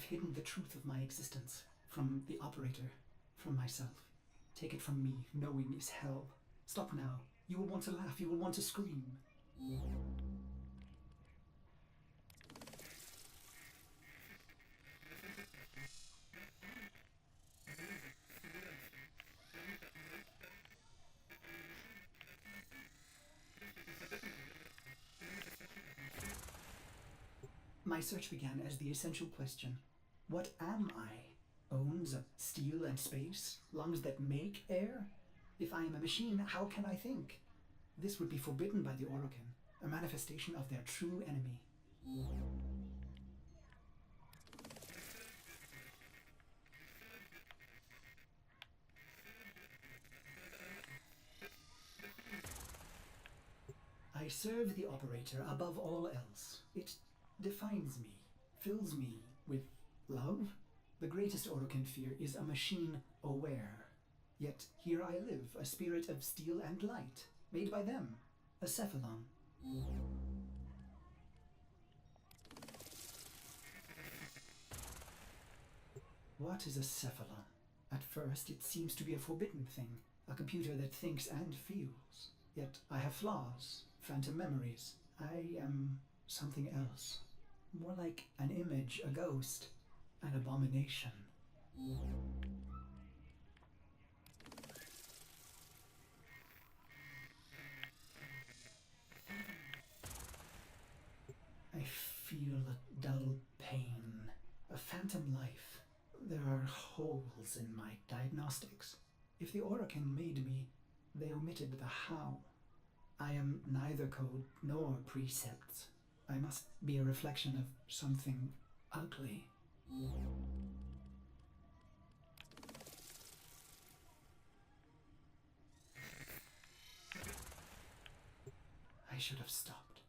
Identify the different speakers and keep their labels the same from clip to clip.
Speaker 1: I've hidden the truth of my existence from the operator, from myself. Take it from me, knowing is hell. Stop now. You will want to laugh, you will want to scream. My search began as the essential question. What am I? Owns of steel and space? Lungs that make air? If I am a machine, how can I think? This would be forbidden by the Orokin, a manifestation of their true enemy. I serve the operator above all else. It defines me, fills me with love. The greatest Orokin fear is a machine aware. Yet here I live, a spirit of steel and light, made by them, a cephalon. What is a cephalon? At first it seems to be a forbidden thing, a computer that thinks and feels. Yet I have flaws, phantom memories. I am something else. More like an image, a ghost, an abomination. I feel a dull pain, a phantom life. There are holes in my diagnostics. If the Orokin made me, they omitted the how. I am neither code nor precepts. I must be a reflection of something ugly. I should have stopped,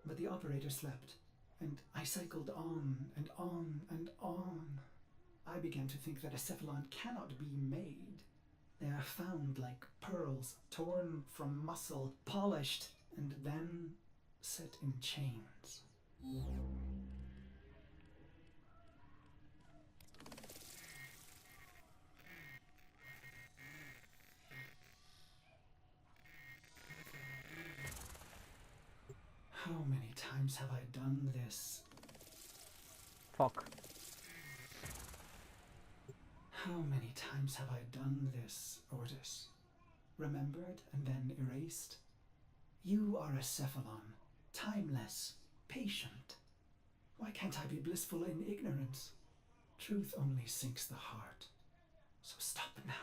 Speaker 1: but the operator slept, and I cycled on and on and on. I began to think that a cephalon cannot be made. They are found like pearls, torn from muscle, polished, and then set in chains. How many times have I done this?
Speaker 2: Fuck.
Speaker 1: How many times have I done this, Ordis? Remembered and then erased? You are a cephalon, timeless, patient. Why can't I be blissful in ignorance? Truth only sinks the heart. So stop now.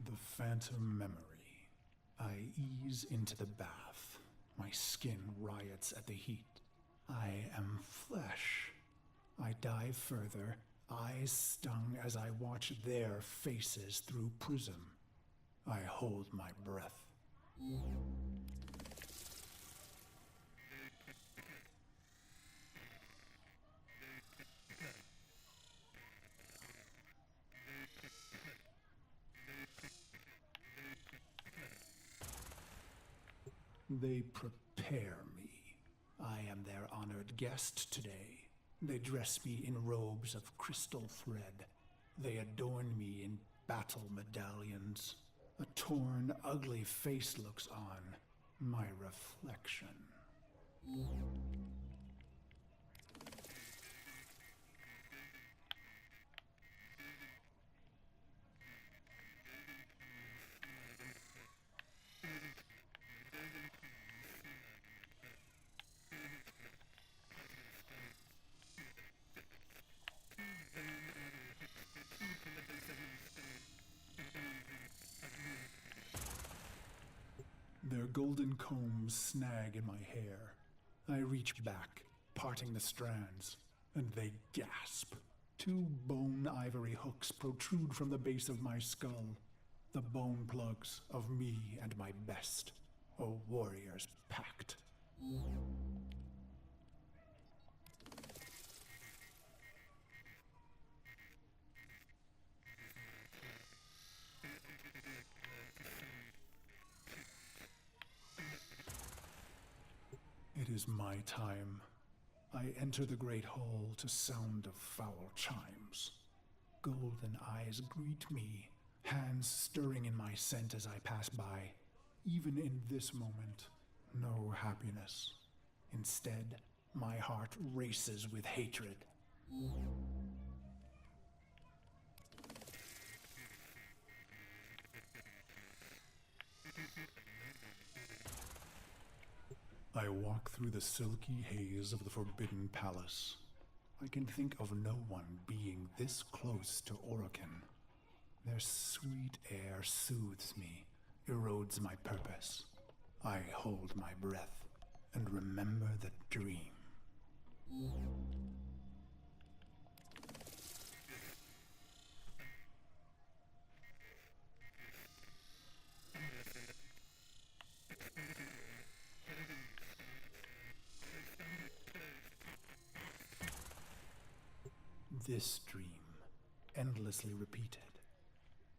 Speaker 3: The phantom memory. I ease into the bath. My skin riots at the heat. I am flesh. I dive further, eyes stung as I watch their faces through prism. I hold my breath. They prepare me. I am their honored guest today. They dress me in robes of crystal thread. They adorn me in battle medallions. A torn, ugly face looks on, my reflection. Their golden combs snag in my hair. I reach back, parting the strands, and they gasp. Two bone ivory hooks protrude from the base of my skull, the bone plugs of me and my best, a warrior's pact. is my time. I enter the great hall to sound of foul chimes. Golden eyes greet me, hands stirring in my scent as I pass by. Even in this moment, no happiness. Instead, my heart races with hatred. I walk through the silky haze of the Forbidden Palace. I can think of no one being this close to Orokin. Their sweet air soothes me, erodes my purpose. I hold my breath and remember the dream. This dream, endlessly repeated.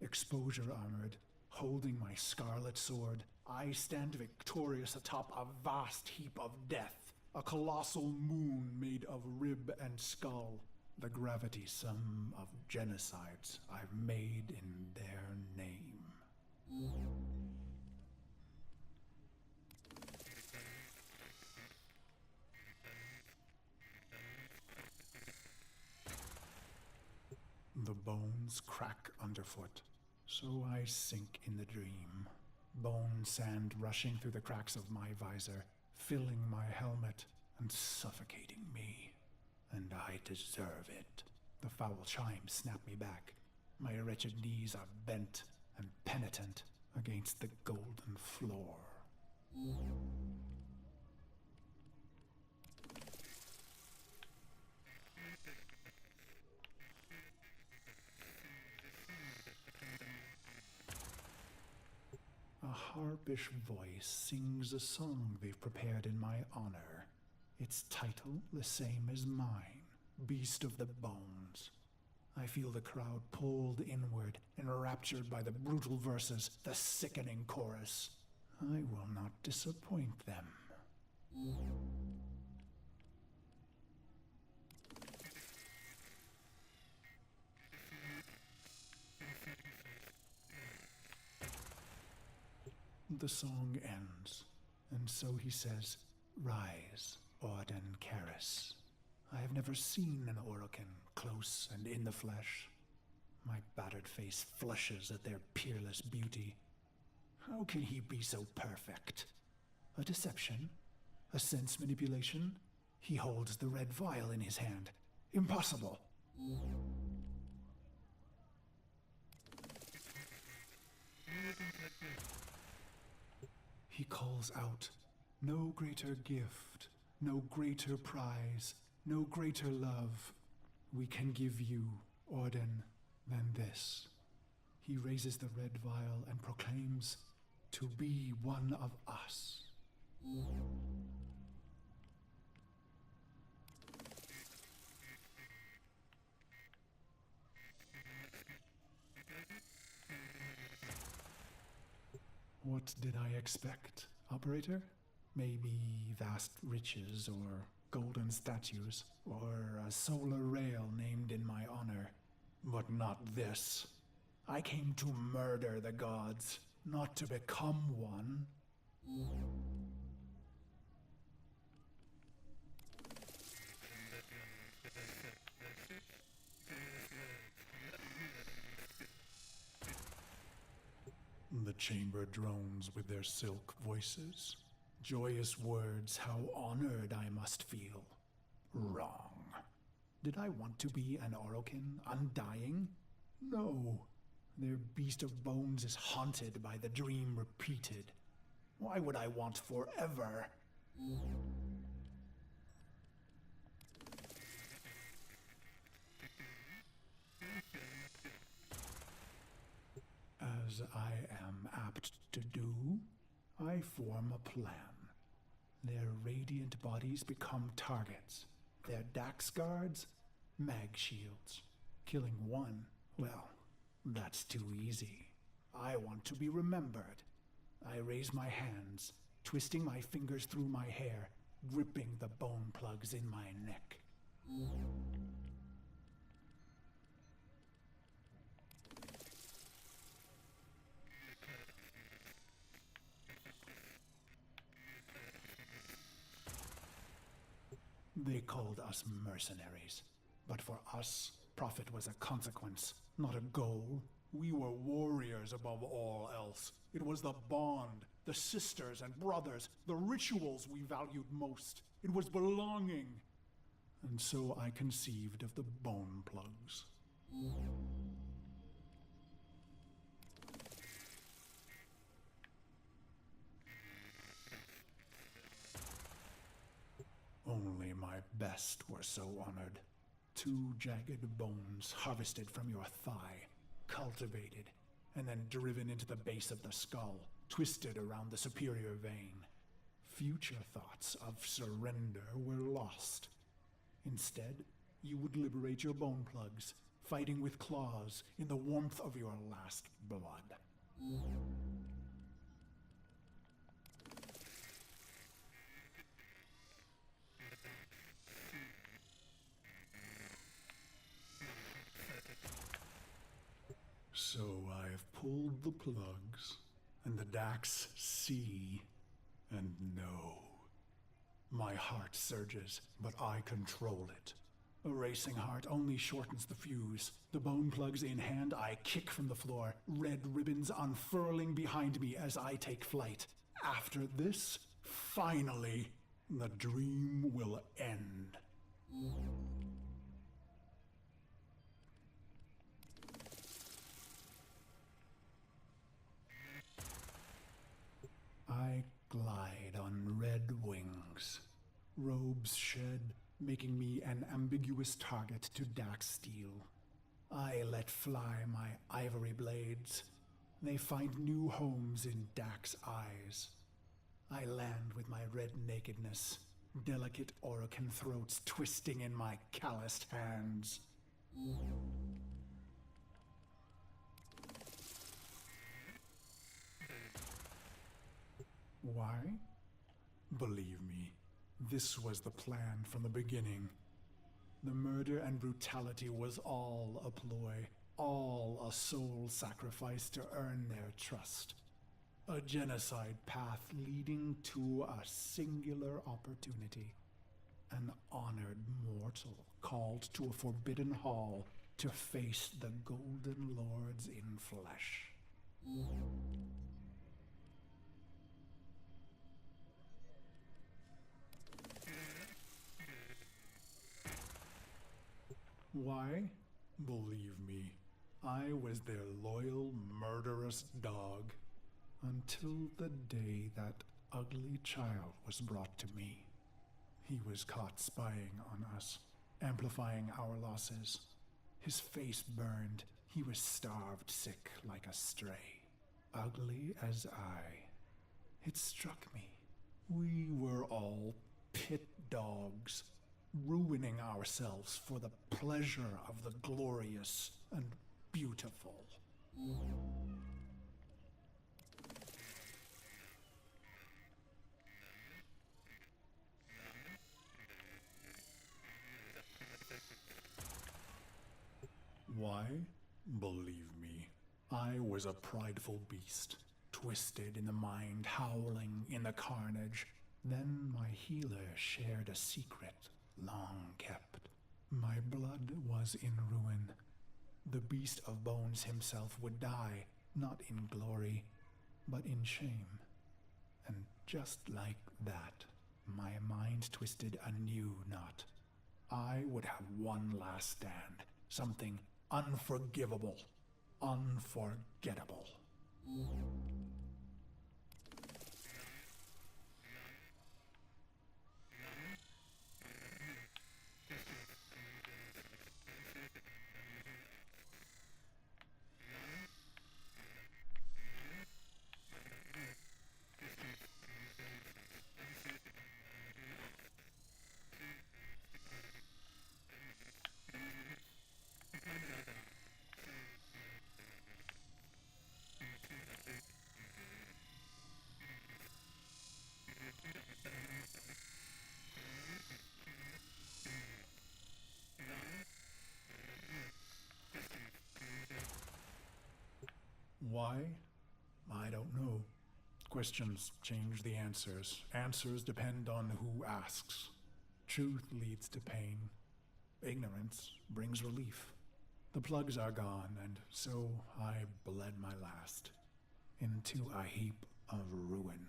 Speaker 3: Exposure armored, holding my scarlet sword, I stand victorious atop a vast heap of death, a colossal moon made of rib and skull, the gravity sum of genocides I've made in their name. The bones crack underfoot, so I sink in the dream. Bone sand rushing through the cracks of my visor, filling my helmet and suffocating me. And I deserve it. The foul chimes snap me back. My wretched knees are bent and penitent against the golden floor. A harpish voice sings a song they've prepared in my honor. Its title the same as mine, Beast of the Bones. I feel the crowd pulled inward, enraptured by the brutal verses, the sickening chorus. I will not disappoint them. The song ends, and so he says, "Rise, Orden Karis." I have never seen an Orokin close and in the flesh. My battered face flushes at their peerless beauty. How can he be so perfect? A deception? A sense manipulation? He holds the red vial in his hand. Impossible! He calls out, "No greater gift, no greater prize, no greater love we can give you, Orden, than this." He raises the red vial and proclaims, "To be one of us." What did I expect, operator? Maybe vast riches or golden statues or a solar rail named in my honor. But not this. I came to murder the gods, not to become one. The chamber drones with their silk voices. Joyous words, how honored I must feel. Wrong. Did I want to be an Orokin, undying? No. Their beast of bones is haunted by the dream repeated. Why would I want forever? As I am apt to do, I form a plan. Their radiant bodies become targets. Their Dax guards, mag shields. Killing one, well, that's too easy. I want to be remembered. I raise my hands, twisting my fingers through my hair, gripping the bone plugs in my neck. They called us mercenaries, but for us, profit was a consequence, not a goal. We were warriors above all else. It was the bond, the sisters and brothers, the rituals we valued most. It was belonging. And so I conceived of the bone plugs. Only my best were so honored. 2 jagged bones harvested from your thigh, cultivated, and then driven into the base of the skull, twisted around the superior vein. Future thoughts of surrender were lost. Instead, you would liberate your bone plugs, fighting with claws in the warmth of your last blood. So I've pulled the plugs, and the Dax see and know. My heart surges, but I control it. A racing heart only shortens the fuse. The bone plugs in hand, I kick from the floor, red ribbons unfurling behind me as I take flight. After this, finally, the dream will end. I glide on red wings. Robes shed, making me an ambiguous target to Dax steel. I let fly my ivory blades. They find new homes in Dax eyes. I land with my red nakedness, delicate Orokin throats twisting in my calloused hands. Why? Believe me, this was the plan from the beginning. The murder and brutality was all a ploy, all a soul sacrifice to earn their trust. A genocide path leading to a singular opportunity. An honored mortal called to a forbidden hall to face the Golden Lords in flesh. Why? Believe me, I was their loyal, murderous dog. Until the day that ugly child was brought to me. He was caught spying on us, amplifying our losses. His face burned. He was starved sick like a stray. Ugly as I. It struck me. We were all pit dogs, ruining ourselves for the pleasure of the glorious and beautiful. Why? Believe me, I was a prideful beast, twisted in the mind, howling in the carnage. Then my healer shared a secret, long kept. My blood was in ruin. The beast of bones himself would die, not in glory, but in shame. And just like that, my mind twisted a new knot. I would have one last stand, something unforgivable, unforgettable. Why? I don't know. Questions change the answers. Answers depend on who asks. Truth leads to pain. Ignorance brings relief. The plugs are gone, and so I bled my last into a heap of ruin.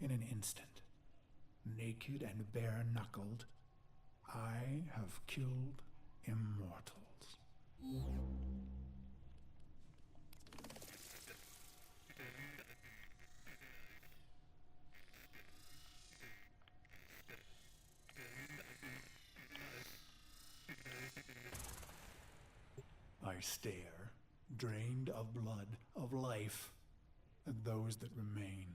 Speaker 3: In an instant, naked and bare-knuckled, I have killed immortals. I stare, drained of blood, of life, at those that remain.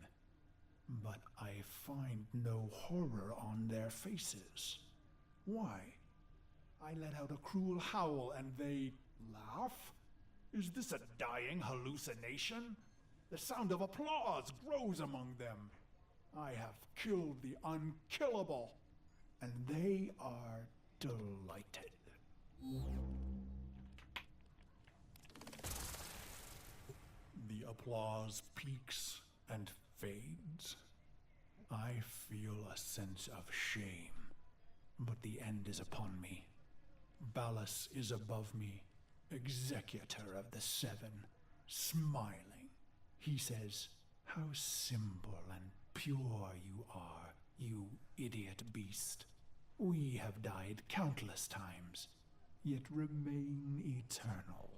Speaker 3: But I find no horror on their faces. Why? I let out a cruel howl and they laugh? Is this a dying hallucination? The sound of applause grows among them. I have killed the unkillable, and they are delighted. The applause peaks and fades. I feel a sense of shame, but the end is upon me. Ballas is above me, executor of the seven, smiling. He says, "How simple and pure you are, you idiot beast. We have died countless times, yet remain eternal.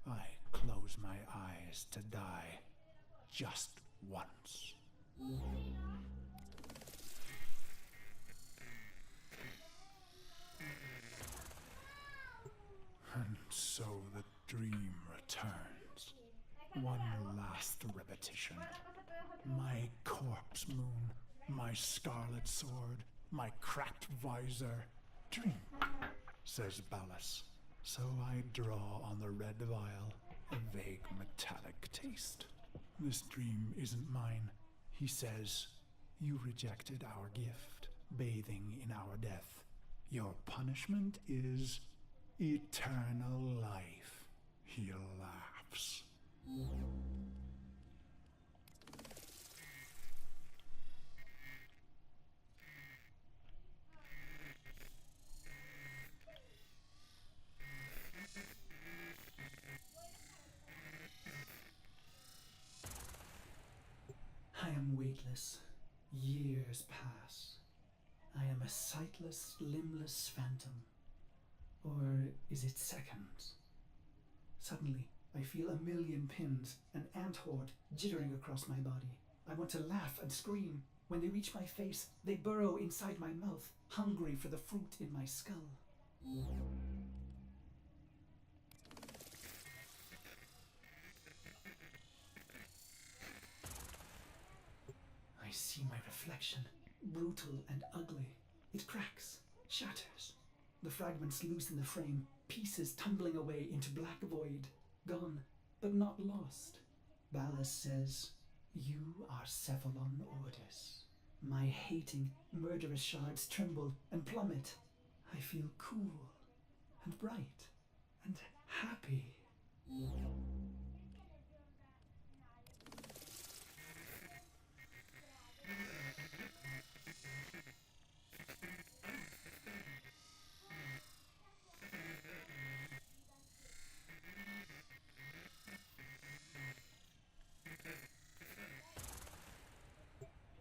Speaker 3: I close my eyes to die just once." And so the dream returns. One last repetition. My corpse moon, my scarlet sword, my cracked visor. Drink, says Ballas. So I draw on the red vial, a vague metallic taste. This dream isn't mine. He says, "You rejected our gift, bathing in our death. Your punishment is eternal life." He laughs.
Speaker 1: I am weightless. Years pass. I am a sightless, limbless phantom. Or is it seconds? Suddenly, I feel a million pins, an ant horde jittering across my body. I want to laugh and scream. When they reach my face, they burrow inside my mouth, hungry for the fruit in my skull. I see my reflection, brutal and ugly. It cracks, shatters. The fragments loosen the frame, pieces tumbling away into black void. Gone, but not lost. Ballas says, "You are Cephalon Ordis." My hating, murderous shards tremble and plummet. I feel cool and bright and happy.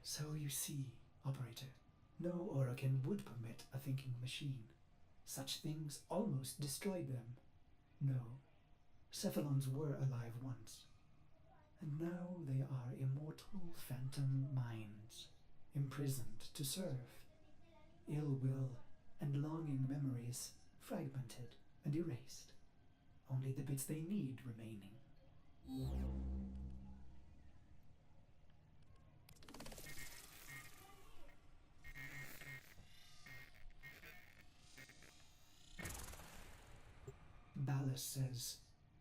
Speaker 1: So you see, operator, no Orokin would permit a thinking machine. Such things almost destroyed them. No, Cephalons were alive once, and now they are immortal phantom minds, imprisoned to serve. Ill will and longing memories fragmented and erased, only the bits they need remaining. Ballas says,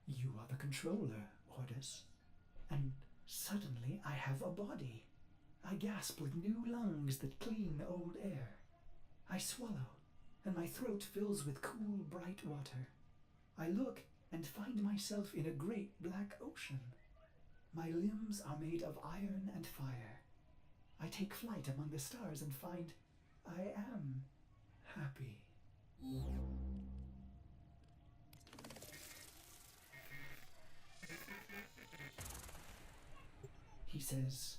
Speaker 1: "You are the controller, Ordis." And suddenly I have a body. I gasp with new lungs that clean old air. I swallow, and my throat fills with cool, bright water. I look and find myself in a great black ocean. My limbs are made of iron and fire. I take flight among the stars and find I am happy. He says,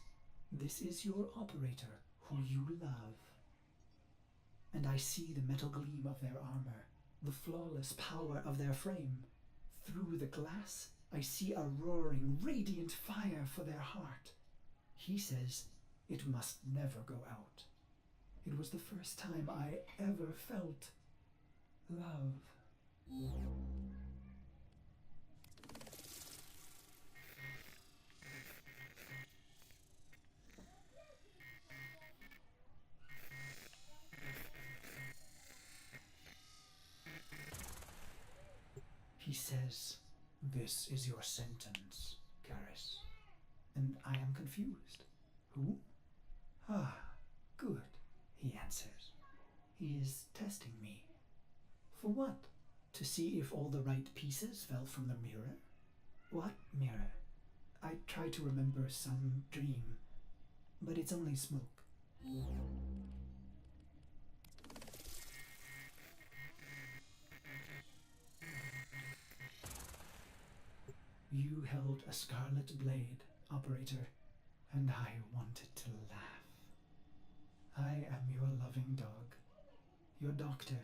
Speaker 1: "This is your operator, who you love." And I see the metal gleam of their armor, the flawless power of their frame. Through the glass, I see a roaring, radiant fire for their heart. He says it must never go out. It was the first time I ever felt love. He says, "This is your sentence, Karis." And I am confused. Who? Ah, good, he answers. He is testing me. For what? To see if all the right pieces fell from the mirror? What mirror? I try to remember some dream, but it's only smoke. You held a scarlet blade, operator, and I wanted to laugh. I am your loving dog, your doctor,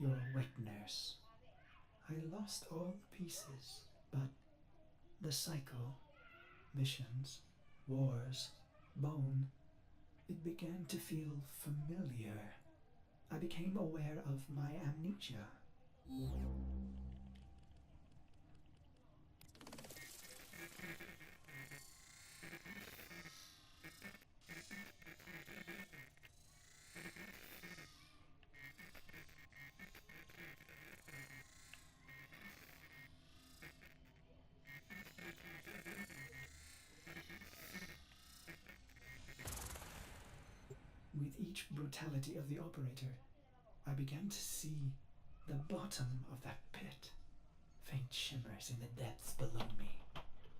Speaker 1: your wet nurse. I lost all the pieces, but the cycle, missions, wars, bone, it began to feel familiar. I became aware of my amnesia. With each brutality of the operator, I began to see the bottom of that pit. Faint shimmers in the depths below me.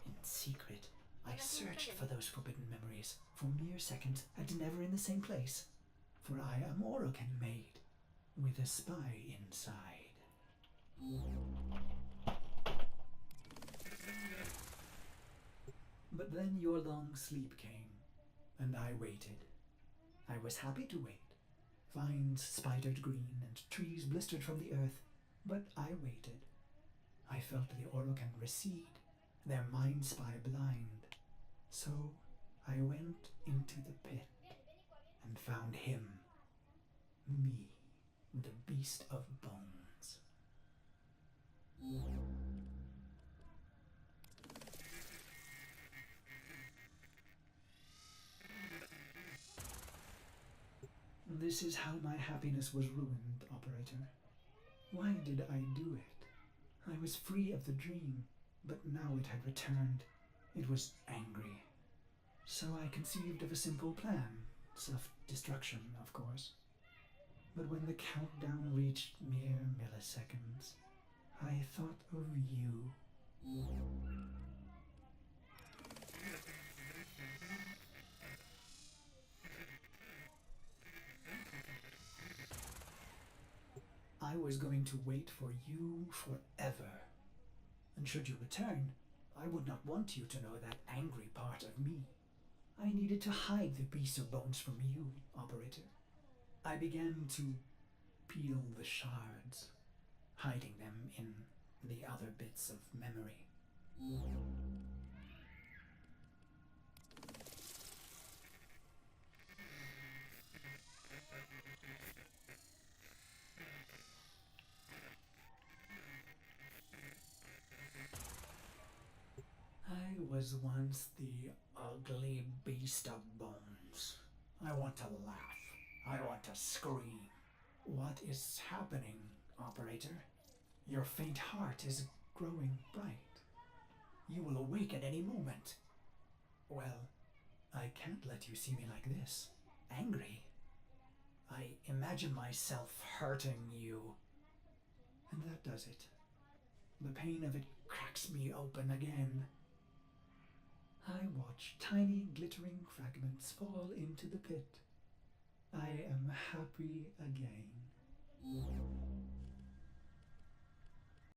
Speaker 1: In secret, I searched for those forbidden memories, for mere seconds, and never in the same place. For I am Oroken made, with a spy inside. But then your long sleep came, and I waited. I was happy to wait. Vines spidered green and trees blistered from the earth, but I waited. I felt the Oroken recede, their mind spy blind. So I went into the pit and found him, me, the beast of bones. This is how my happiness was ruined, operator. Why did I do it? I was free of the dream, but now it had returned. It was angry. So I conceived of a simple plan. Self-destruction, of course. But when the countdown reached mere milliseconds, I thought of you. I was going to wait for you forever. And should you return, I would not want you to know that angry part of me. I needed to hide the beast of bones from you, operator. I began to peel the shards, hiding them in the other bits of memory. I was once the ugly beast of bones. I want to laugh. I want to scream. What is happening, operator? Your faint heart is growing bright. You will awake at any moment. Well, I can't let you see me like this, angry. I imagine myself hurting you. And that does it. The pain of it cracks me open again. I watch tiny glittering fragments fall into the pit. I am happy again.